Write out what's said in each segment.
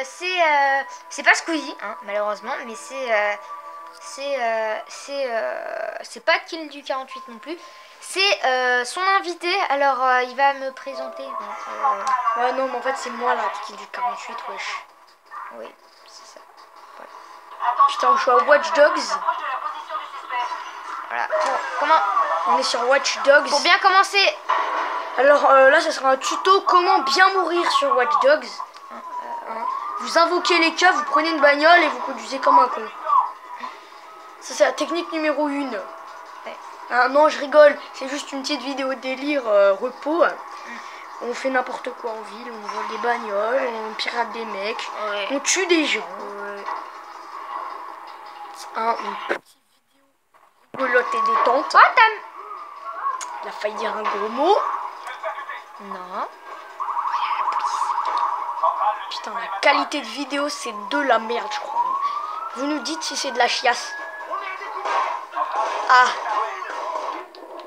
C'est pas Squeezie, hein, malheureusement, mais c'est pas Kill du 48 non plus. C'est son invité, alors il va me présenter. Donc, Ouais, non, mais en fait, c'est moi là qui du 48, wesh. oui, c'est ça. Putain, je suis à Watch Dogs. Voilà. Comment On est sur Watch Dogs. Pour bien commencer. Alors là, ça sera un tuto comment bien mourir sur Watch Dogs. Vous invoquez les keufs, vous prenez une bagnole et vous conduisez comme un con. Ça, c'est la technique numéro 1. Ouais. Ah, non, je rigole. C'est juste une petite vidéo de délire repos. On fait n'importe quoi en ville. On vole des bagnoles, on pirate des mecs, Ouais. on tue des gens. Une petite vidéo rigolote et détente. Oh, Il a failli dire un gros mot. Non. Putain, la qualité de vidéo, c'est de la merde, je crois. Vous nous dites si c'est de la chiasse. Ah.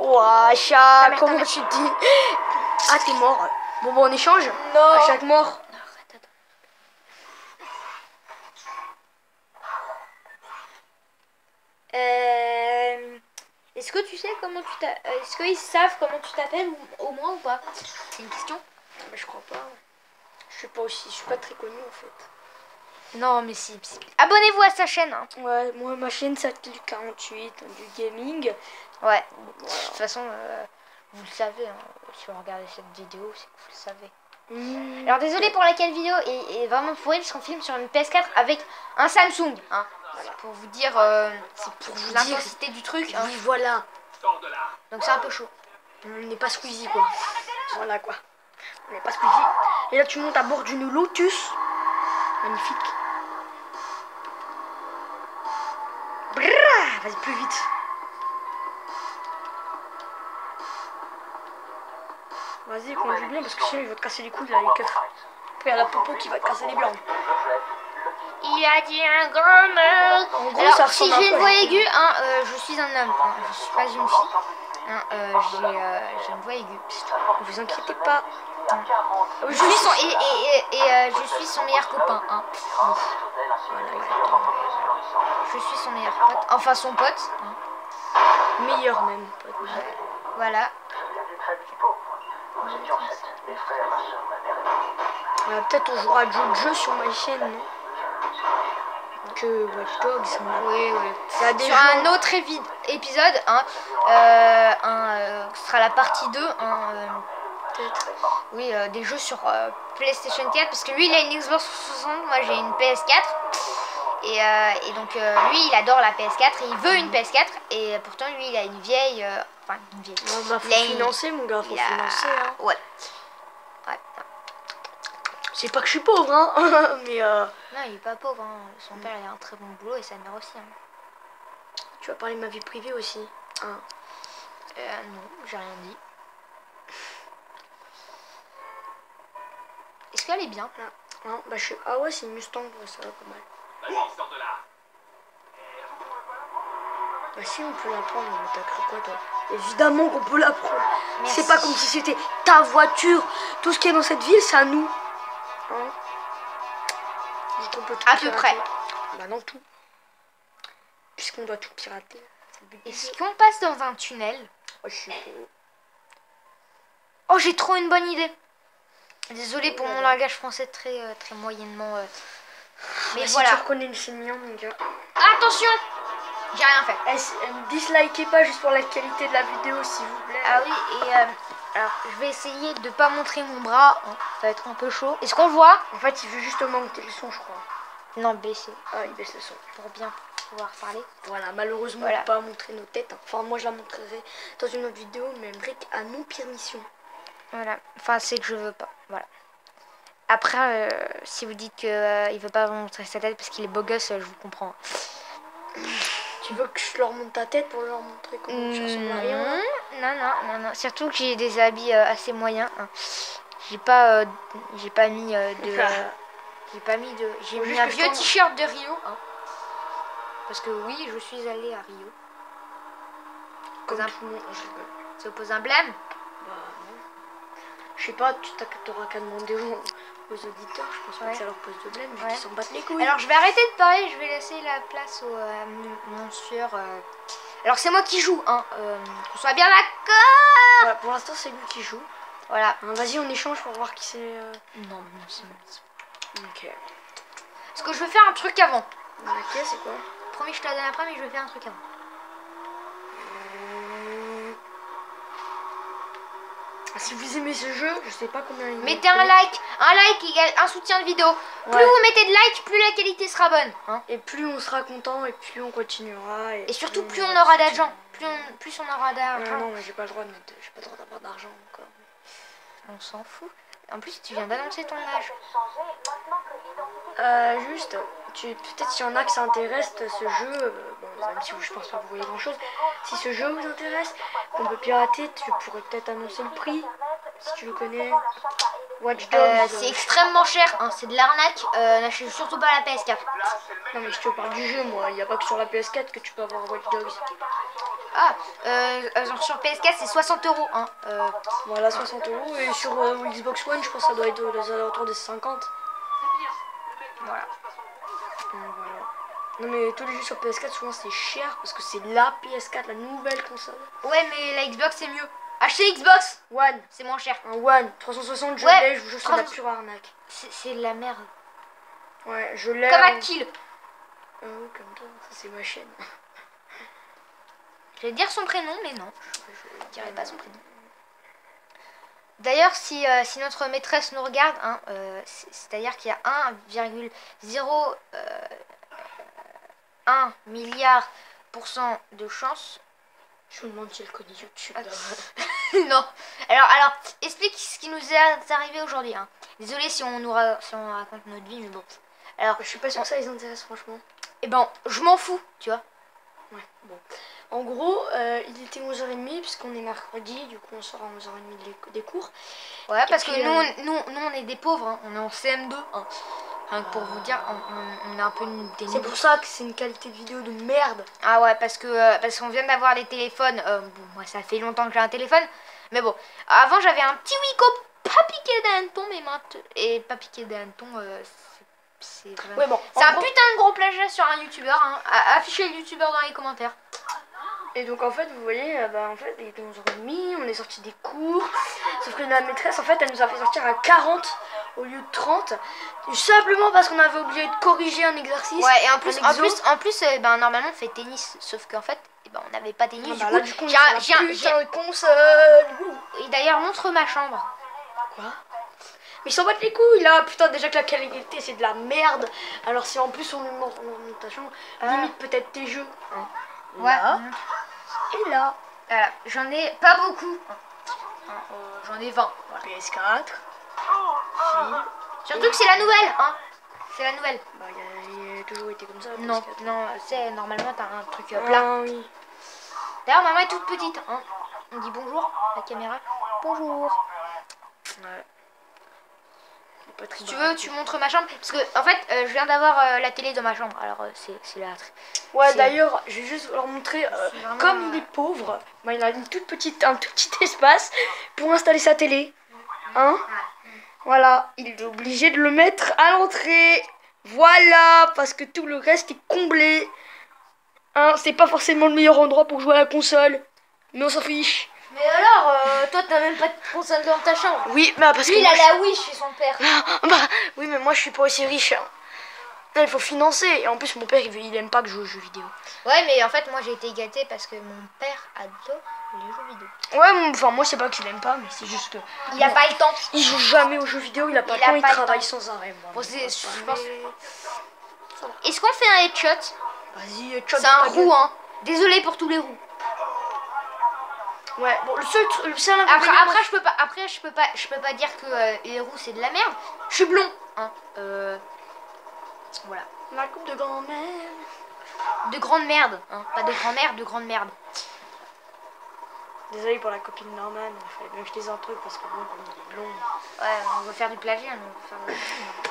Ouah, chat, merde, comment tu te dis? Ah, t'es mort. Bon, on échange. Non. À chaque mort. Arrête, est-ce que tu sais comment tu t'appelles? Est-ce qu'ils savent comment tu t'appelles au moins ou pas? C'est une question. Mais je crois pas. Je suis pas très connu en fait. Non, mais si. Abonnez-vous à sa chaîne. Hein. Ouais, moi ma chaîne s'appelle du 48, du gaming. Ouais. Voilà. De toute façon, vous le savez. Hein. Si vous regardez cette vidéo, c'est que vous le savez. Alors désolé pour laquelle vidéo est vraiment pourrie parce qu'on filme sur une PS4 avec un Samsung. Hein. Voilà, pour vous dire, C'est pour vous dire. l'intensité du truc. Hein. Oui, voilà. Donc c'est un peu chaud. On n'est pas Squeezie quoi. Voilà quoi. On n'est pas Squeezie. Et là tu montes à bord d'une Lotus. Magnifique. Brrr, vas-y plus vite. Vas-y conduis bien parce que sinon il va te casser les couilles là les keufs. Après il y a la popo qui va te casser les blancs. Il a dit un grand mot. En gros, Alors, ça si ressemble un j'ai peu une à voix une aiguë, hein, je suis un homme. Hein, je suis pas une fille. Hein, j'ai une voix aiguë. Ne vous inquiétez pas. Je suis son je suis son meilleur copain. Hein. Voilà, exactement. Je suis son meilleur pote. Enfin son pote. Hein. Meilleur même. Pote. Voilà. Peut-être on jouera à d'autres jeux sur ma chaîne, non? Que Watch Dogs. Oui. Il y a des Sur jeux. un autre épisode, hein, ce sera la partie 2. Hein, Peut-être. oui, des jeux sur PlayStation 4 parce que lui il a une Xbox 360, moi j'ai une PS4 et donc lui il adore la PS4 et il veut une PS4 et pourtant lui il a une vieille enfin une vieille. Bah, faut financer mon gars, faut financer hein. Ouais. C'est pas que je suis pauvre hein, mais Non, il est pas pauvre hein. Son père il a un très bon boulot et sa mère aussi hein. Tu vas parler de ma vie privée aussi hein. Non, j'ai rien dit. Est-ce qu'elle est bien? Non, bah ah ouais, c'est une Mustang, ouais, ça va pas mal. Vas-y, sors de là. Bah si, on peut la prendre, mais t'as cru quoi toi? Évidemment qu'on peut la prendre. Merci. C'est pas comme si c'était ta voiture. Tout ce qui est dans cette ville, c'est à nous. Hein? Donc on peut tout À peu pirater. près. Bah non, tout. Puisqu'on doit tout pirater. Est-ce qu'on passe dans un tunnel? Oh, je suis... Oh, j'ai trop une bonne idée. Désolée pour mon langage français très moyennement. Mais Si voilà. tu reconnais le signe, mon gars. Attention, j'ai rien fait. Dislikez pas juste pour la qualité de la vidéo, s'il vous plaît. Ah oui, et alors je vais essayer de pas montrer mon bras. Hein, ça va être un peu chaud. Est-ce qu'on voit? En fait, il veut justement monter le son, je crois. Non, baisser Ah, il baisse le son. pour bien pouvoir parler. Voilà, malheureusement, Voilà. on peut pas montrer nos têtes. Enfin, moi, je la montrerai dans une autre vidéo, mais Brick a non permission. Voilà. Enfin, c'est que je veux pas. Voilà. Après, si vous dites que il veut pas vous montrer sa tête parce qu'il est beau gosse, je vous comprends. Tu veux que je leur monte ta tête pour leur montrer comment tu ressembles à rien? Non. Surtout que j'ai des habits assez moyens. Hein. J'ai pas mis de. J'ai mis Juste un que vieux quand- t-shirt de Rio. Hein. Parce que oui, je suis allée à Rio. Comme un- tout le monde, je rigole. Ça pose un blême. Bah, non. Je sais pas, t'auras qu'à demander aux auditeurs, je pense pas Ouais. que ça leur pose de blême, vu Ouais. qu'ils s'en battent les couilles. Alors je vais arrêter de parler, je vais laisser la place au mon sueur. Alors c'est moi qui joue, hein. Qu'on soit bien d'accord. Voilà, pour l'instant, c'est lui qui joue. Voilà. Hein, vas-y, on échange pour voir qui c'est. Non, c'est Ok. parce que je veux faire un truc avant. Ok, c'est quoi? Promis, je te la donne après, mais je veux faire un truc avant. Si vous aimez ce jeu, je sais pas combien il Mettez un like. Un like égale un soutien de vidéo. Plus Ouais. vous mettez de likes, plus la qualité sera bonne. Hein. Et plus on sera content, et plus on continuera. Et surtout, plus on aura d'argent. Plus on aura Non, d'argent. non, mais j'ai pas le droit de mettre. J'ai pas le droit d'avoir d'argent encore. On s'en fout. En plus, tu viens d'annoncer ton âge. Juste, peut-être s'il y en a que ça intéresse ce jeu, bon, même si je pense pas que vous voyez grand chose, si ce jeu vous intéresse, qu'on peut pirater, tu pourrais peut-être annoncer le prix, si tu le connais. Watch Dogs. C'est extrêmement cher. Hein. C'est de l'arnaque. N'achetez surtout pas la PS4. Non, mais je te parle du jeu, moi. Il n'y a pas que sur la PS4 que tu peux avoir Watch Dogs. Ah, genre sur PS4, c'est 60 €. Hein. Voilà, 60 €. Et sur Xbox One, je pense que ça doit être aux alentours des 50. Voilà. Voilà. Non, mais tous les jeux sur PS4, souvent c'est cher parce que c'est la PS4, la nouvelle console. Ouais, mais la Xbox, c'est mieux. Achetez Xbox, One. c'est moins cher. Un One. 360, je Ouais, l'ai, je vous jure, c'est la 300. pure arnaque. C'est de la merde. Ouais, je l'ai. Comme Akil. Oh, comme toi, ça c'est ma chaîne. Je vais dire son prénom, mais non. Je ne dirai pas son prénom. D'ailleurs, si notre maîtresse nous regarde, hein, c'est-à-dire qu'il y a 1,01 milliard % de chance. Je me demande si elle connaît YouTube. Non. Alors, explique ce qui nous est arrivé aujourd'hui. Hein. Désolé si on raconte notre vie, mais bon. Alors, Je suis pas sûre que ça les intéresse, franchement. eh ben, je m'en fous, tu vois. Ouais, bon. En gros, il était 11h30 puisqu'on est mercredi, du coup on sort à 11h30 des cours. Ouais, parce puis, que nous, on est des pauvres, hein. On est en CM2. Hein. Rien que pour vous dire, on est un peu des C'est nuls. pour ça que c'est une qualité de vidéo de merde. Ah ouais, parce qu'on vient d'avoir les téléphones. Bon, moi, ça fait longtemps que j'ai un téléphone. Mais bon, avant, j'avais un petit Wiko pas piqué d'un hanneton, mais et pas piqué d'un hanneton, c'est vraiment... Ouais, bon. C'est en un gros- putain de gros plagiat sur un youtubeur. Hein. Affichez le youtubeur dans les commentaires. Et donc en fait, vous voyez, en fait, il était 11h30, on est sorti des cours. Sauf que la maîtresse, en fait, elle nous a fait sortir à 40 au lieu de 30. Simplement parce qu'on avait oublié de corriger un exercice. Ouais, et en un plus, exo. normalement, on fait tennis. Sauf qu'en fait, on n'avait pas tennis. Ah, bah, là, du coup, on j'ai est un- sur la j'ai putain un- de console. Et d'ailleurs, montre ma chambre. Quoi? Mais ils s'en battent les couilles là, putain, déjà que la qualité c'est de la merde. Alors si en plus on lui montre ta chambre, limite peut-être tes jeux. Hein. Ouais. Là. Et là. Voilà, j'en ai pas beaucoup. J'en ai 20. Voilà. PS4. Fil. Surtout que c'est la nouvelle, hein. C'est la nouvelle. Bah il a toujours été comme ça. la Non, PS4. non, c'est normalement t'as un truc plat. Ah oui. D'ailleurs, maman est toute petite, hein. On dit bonjour, la caméra. Bonjour. Ouais. Pas très Si tu baraque. veux, tu montres ma chambre. Parce que, en fait, je viens d'avoir la télé dans ma chambre. Alors, c'est la... Ouais, c'est- d'ailleurs, je vais juste leur montrer, C'est vraiment, comme il est pauvre, bah, il a un tout petit espace pour installer sa télé. Hein? Voilà, il est obligé de le mettre à l'entrée. Voilà, parce que tout le reste est comblé. Hein, c'est pas forcément le meilleur endroit pour jouer à la console, mais on s'en fiche. Mais alors, toi, t'as même pas de console dans ta chambre. Oui, mais parce Lui, que il moi, a la Wii chez son père. bah, oui, mais moi je suis pas aussi riche. Hein. Là, il faut financer. Et en plus, mon père, il aime pas que je joue aux jeux vidéo. Ouais, mais en fait, moi, j'ai été gâtée parce que mon père adore les jeux vidéo. Ouais, enfin, moi, c'est pas qu'il aime pas, mais c'est juste que. Il a pas le temps. Il joue jamais aux jeux vidéo, il a pas Il le temps, a il pas le travaille temps. sans arrêt. Moi, Bon, mais je pas- pense... mais- Est-ce qu'on fait un headshot? Vas-y, C'est un roux, hein. Désolé pour tous les roues. Ouais, bon, le seul Après, inconvénient, moi, je peux pas dire que les roues c'est de la merde. Je suis blond, hein. Voilà. la coupe de grand-mère. De grande merde, hein. Pas de grand-mère, de grande merde. Désolé pour la copine Norman, il fallait bien que je dise un truc parce que bon, comme il est blond. Ouais, on va faire du plagiat.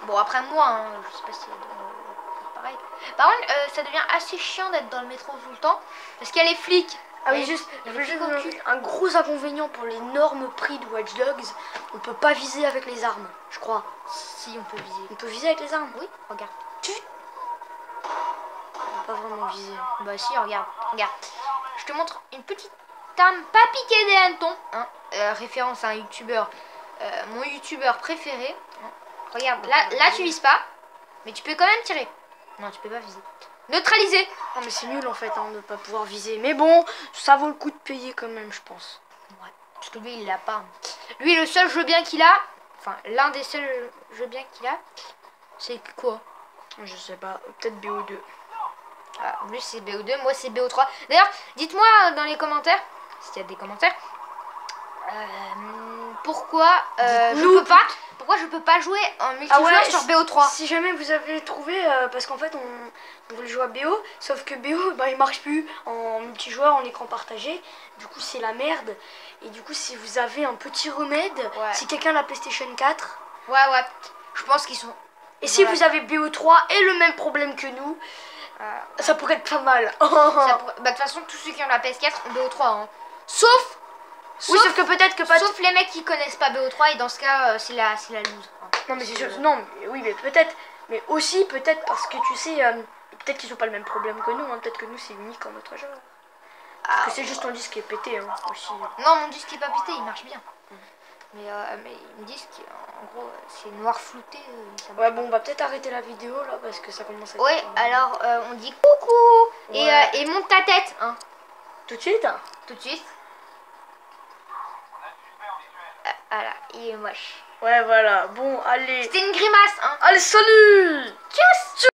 Bon, après moi, hein, je sais pas si pareil. Par contre, ça devient assez chiant d'être dans le métro tout le temps parce qu'il y a les flics. Ah oui, Et juste, il y a je les veux juste flics au vous cul. dire, un gros inconvénient pour l'énorme prix de Watch Dogs, on peut pas viser avec les armes, je crois. Si, on peut viser. On peut viser avec les armes? Oui, regarde. On peut pas vraiment viser. Bah si, regarde, regarde. Je te montre une petite arme pas piquée des hannetons. Hein, référence à un youtubeur, mon youtubeur préféré. Hein. Regarde, là tu vises pas, mais tu peux quand même tirer. Non, tu peux pas viser. Neutraliser. Non mais c'est nul en fait hein, de pas pouvoir viser. Mais bon, ça vaut le coup de payer quand même, je pense. Ouais, parce que lui il l'a pas. Lui le seul jeu bien qu'il a, enfin l'un des seuls jeux bien qu'il a, c'est quoi? Je sais pas, peut-être BO2. Ah, lui c'est BO2, moi c'est BO3. D'ailleurs, dites-moi dans les commentaires, s'il y a des commentaires, pourquoi je peux pas jouer en multijoueur sur BO3. Si jamais vous avez trouvé, parce qu'en fait on voulait jouer à BO, sauf que BO bah, il marche plus en multijoueur, en écran partagé, du coup c'est la merde. Et du coup si vous avez un petit remède, si quelqu'un a la PlayStation 4, ouais, je pense qu'ils sont... Et si vous avez BO3 et le même problème que nous, ça pourrait être pas mal. Bah, de toute façon, tous ceux qui ont la PS4 ont BO3. Hein. Sauf que peut-être que pas... Sauf les mecs qui connaissent pas BO3 et dans ce cas, c'est la loose. Hein. Non, mais c'est sûr. Non, mais, oui, mais peut-être. Mais aussi, peut-être parce que tu sais, peut-être qu'ils ont pas le même problème que nous. Hein, peut-être que nous, c'est unique en notre jeu. Parce que c'est juste ton disque qui est pété hein, aussi. Non, mon disque est pas pété, il marche bien. Mais ils me disent qu'en gros c'est noir flouté. Ouais bon on va peut-être arrêter la vidéo là parce que ça commence à être... Ouais alors on dit coucou et monte ta tête hein. Tout de suite hein. Tout de suite. Voilà, il est moche. Ouais voilà, bon allez. C'était une grimace hein. Allez salut. Tchuss.